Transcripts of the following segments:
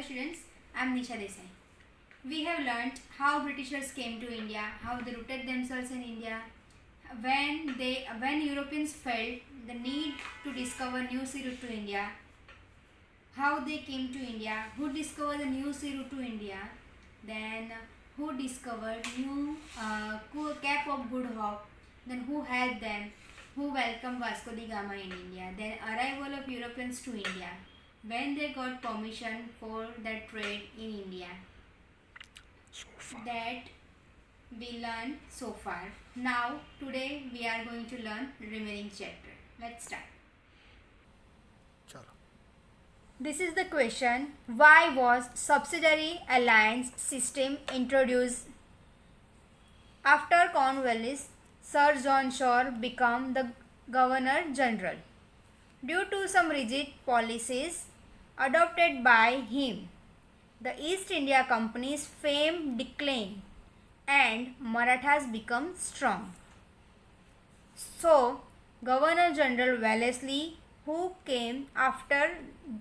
students, I am Nisha Desai. We have learnt how Britishers came to India, how they rooted themselves in India, when Europeans felt the need to discover new sea route to India, how they came to India, who discovered the new sea route to India, then who discovered new Cape of Good Hope, then who had them, who welcomed Vasco da Gama in India, then arrival of Europeans to India, when they got permission for their trade in India. That we learned so far. Now today we are going to learn remaining chapter. Let's start. This is the question: why was subsidiary alliance system introduced? After Cornwallis, Sir John Shore became the Governor General. Due to some rigid policies adopted by him, the East India Company's fame declined and Marathas became strong. So, Governor General Wellesley, who came after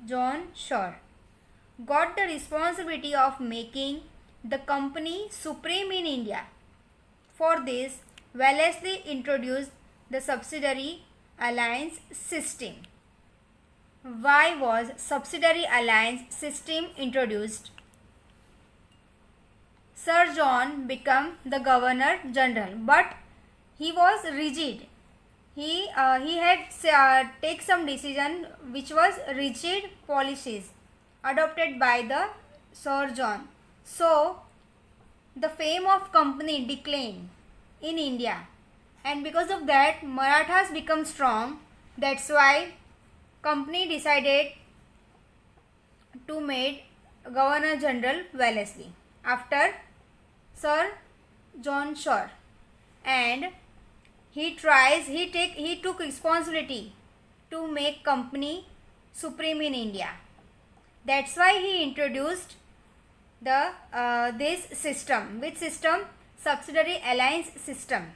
John Shore, got the responsibility of making the company supreme in India. For this, Wellesley introduced the subsidiary alliance system. Why was subsidiary alliance system introduced? Sir John became the Governor General, but he was rigid. He had take some decision which was rigid policies adopted by the Sir John. So the fame of company declined in India, and because of that Marathas become strong. That's why company decided to make Governor General Wellesley after Sir John Shore, and he took responsibility to make company supreme in India. That's why he introduced the this system. Which system? Subsidiary alliance system.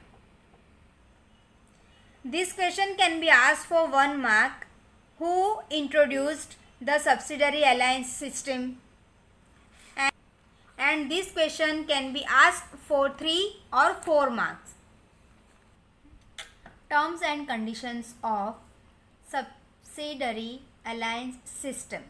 This question can be asked for 1 mark. Who introduced the subsidiary alliance system? And this question can be asked for 3 or 4 marks. Terms and conditions of subsidiary alliance system.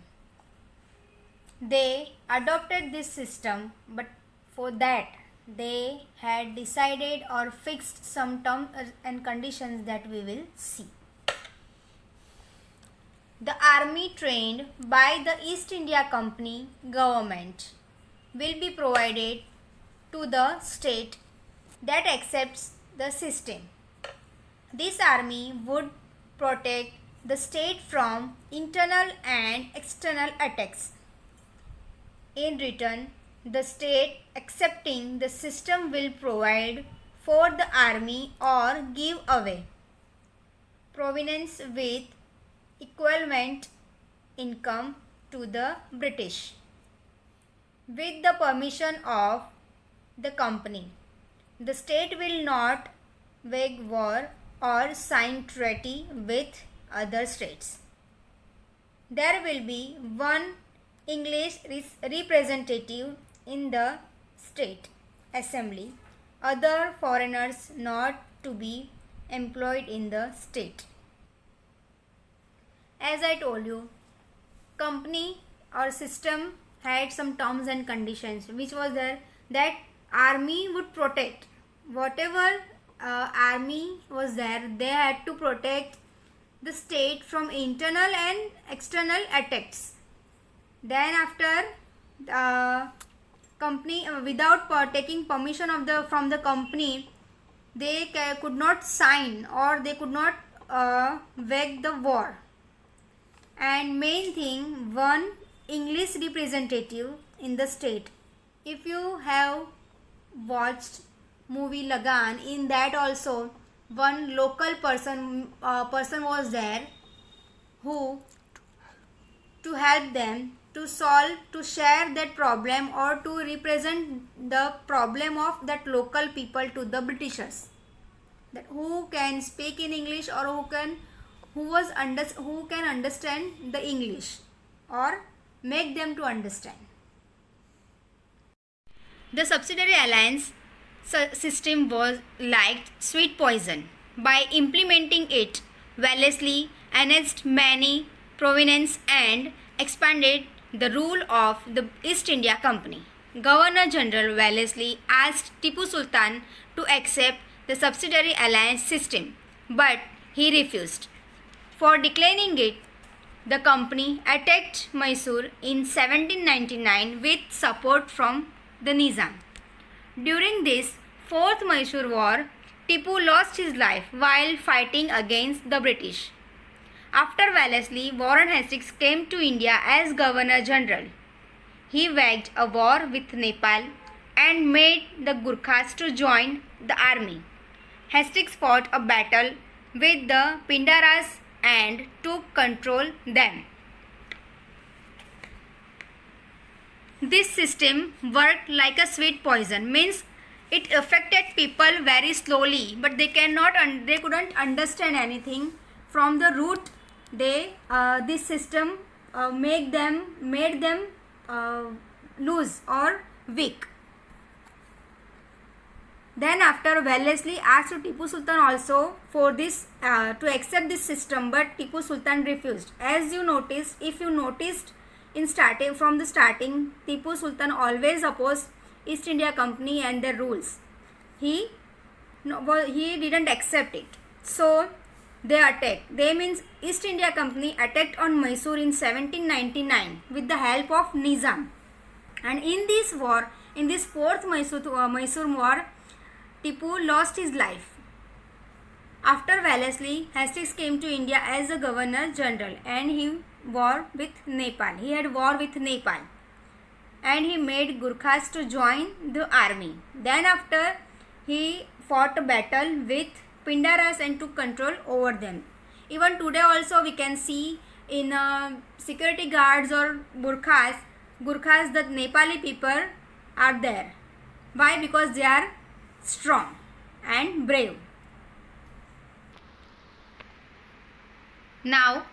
They adopted this system, but for that they had decided or fixed some terms and conditions that we will see. The army trained by the East India Company government will be provided to the state that accepts the system. This army would protect the state from internal and external attacks. In return, the state accepting the system will provide for the army or give away provenance with equivalent income to the British with the permission of the company. The state will not wage war or sign treaty with other states. There will be one English representative in the state assembly, other foreigners not to be employed in the state. As I told you, company or system had some terms and conditions which was there, that army would protect whatever army was there. They had to protect the state from internal and external attacks. Then after company without taking permission of from the company, they could not sign or they could not wage the war. And main thing, one English representative in the state. If you have watched movie Lagan, in that also one local person was there who to help them to solve, to share that problem or to represent the problem of that local people to the Britishers. That who can speak in English or who can understand the English, or make them to understand. The subsidiary alliance system was like sweet poison. By implementing it, Wellesley annexed many provinces and expanded the rule of the East India Company. Governor General Wellesley asked Tipu Sultan to accept the subsidiary alliance system, but he refused. For declining it, the company attacked Mysore in 1799 with support from the Nizam. During this Fourth Mysore War, Tipu lost his life while fighting against the British. After Wellesley, Warren Hastings came to India as Governor General. He waged a war with Nepal and made the Gurkhas to join the army. Hastings fought a battle with the Pindaras and took control them. This system worked like a sweet poison, means it affected people very slowly, but they couldn't understand anything. From the root, this system made them loose or weak. Then after, Wellesley asked Tipu Sultan also for this to accept this system, but Tipu Sultan refused. As you noticed, if you noticed from the starting, Tipu Sultan always opposed East India Company and their rules. He didn't accept it. So they attacked. Means East India Company attacked on Mysore in 1799 with the help of Nizam. And in this war, in this fourth Mysore war, Tipu lost his life. After Wellesley, Hastings came to India as a Governor General and he war with Nepal. He had war with Nepal and he made Gurkhas to join the army. Then after, he fought a battle with Pindaras and took control over them. Even today also we can see in security guards or Gurkhas, the Nepali people are there. Why? Because they are strong and brave. Now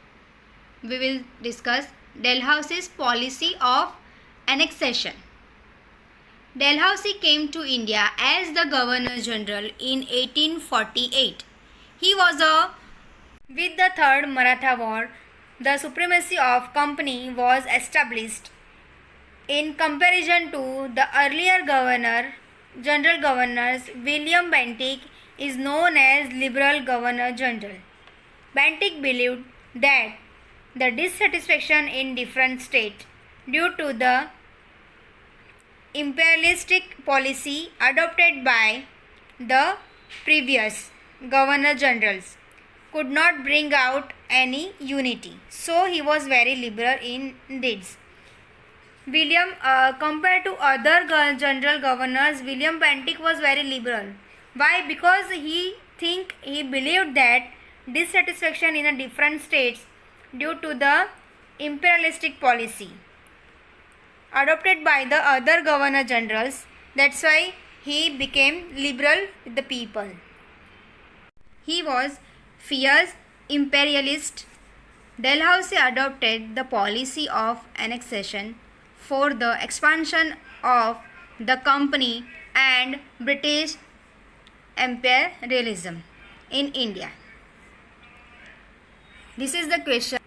we will discuss Dalhousie's policy of annexation. Dalhousie came to India as the Governor General in 1848. He was with the Third Maratha War, the supremacy of company was established. In comparison to the earlier general governors, William Bentinck is known as Liberal Governor General. Bentinck believed that the dissatisfaction in different states due to the imperialistic policy adopted by the previous governor generals could not bring out any unity. So he was very liberal in deeds. Compared to other general governors, William Bentinck was very liberal. Why? Because he believed that dissatisfaction in the different states due to the imperialistic policy adopted by the other governor generals. That's why he became liberal with the people. He was fierce imperialist. Dalhousie adopted the policy of annexation for the expansion of the company and British imperialism in India. This is the question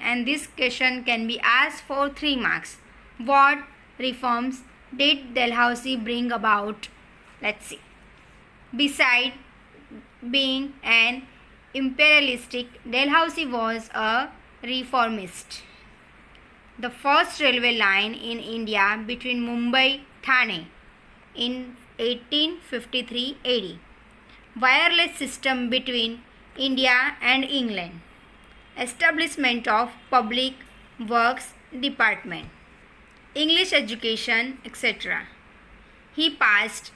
and this question can be asked for 3 marks. What reforms did Dalhousie bring about? Let's see. Beside being an imperialistic, Dalhousie was a reformist. The first railway line in India between Mumbai-Thane in 1853 AD. Wireless system between India and England. Establishment of public works department. English education, etc. He passed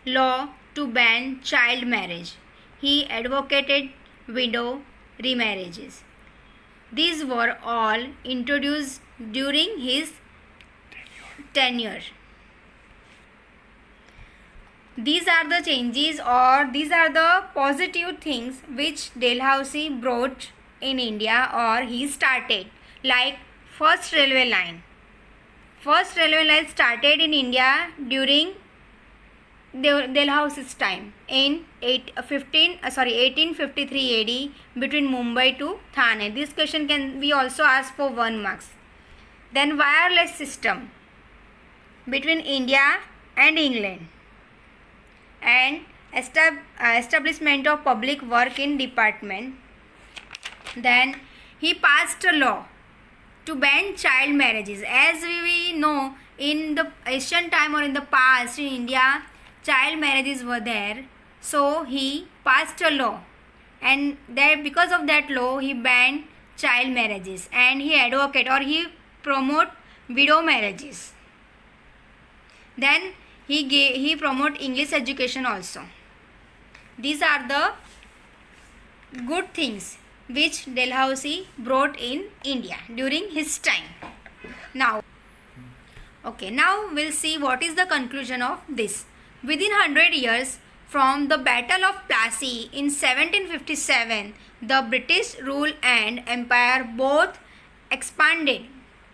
law to ban child marriage. He advocated widow remarriages. These were all introduced during his tenure. These are the changes or these are the positive things which Dalhousie brought in India, or he started, like first railway line. First railway line started in India during Dalhousie's time in 1853 AD between Mumbai to Thane. This question can be also asked for 1 marks. Then wireless system between India and England, and establishment of public work in department. Then he passed a law to ban child marriages. As we know, in the ancient time or in the past in India, child marriages were there. So he passed a law, and that because of that law he banned child marriages, and he advocate or he promote widow marriages. Then he promote English education also. These are the good things which Dalhousie brought in India during his time. Now we'll see what is the conclusion of this. Within 100 years from the Battle of Plassey in 1757, the British rule and empire both expanded,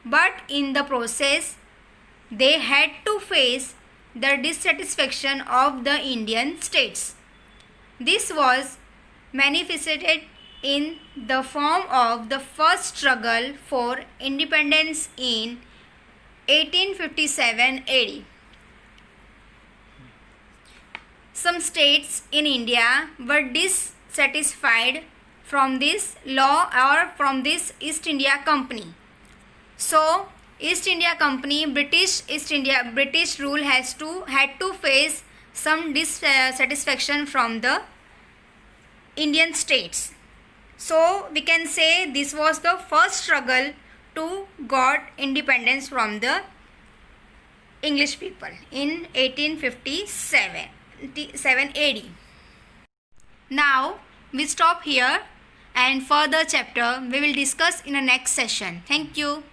but in the process they had to face the dissatisfaction of the Indian states. This was manifested in the form of the first struggle for independence in 1857 AD. Some states in India were dissatisfied from this law or from this East India Company. So East India Company, British rule had to face some dissatisfaction from the Indian states. So we can say this was the first struggle to got independence from the English people in 1857 AD. Now we stop here, and further chapter we will discuss in the next session. Thank you.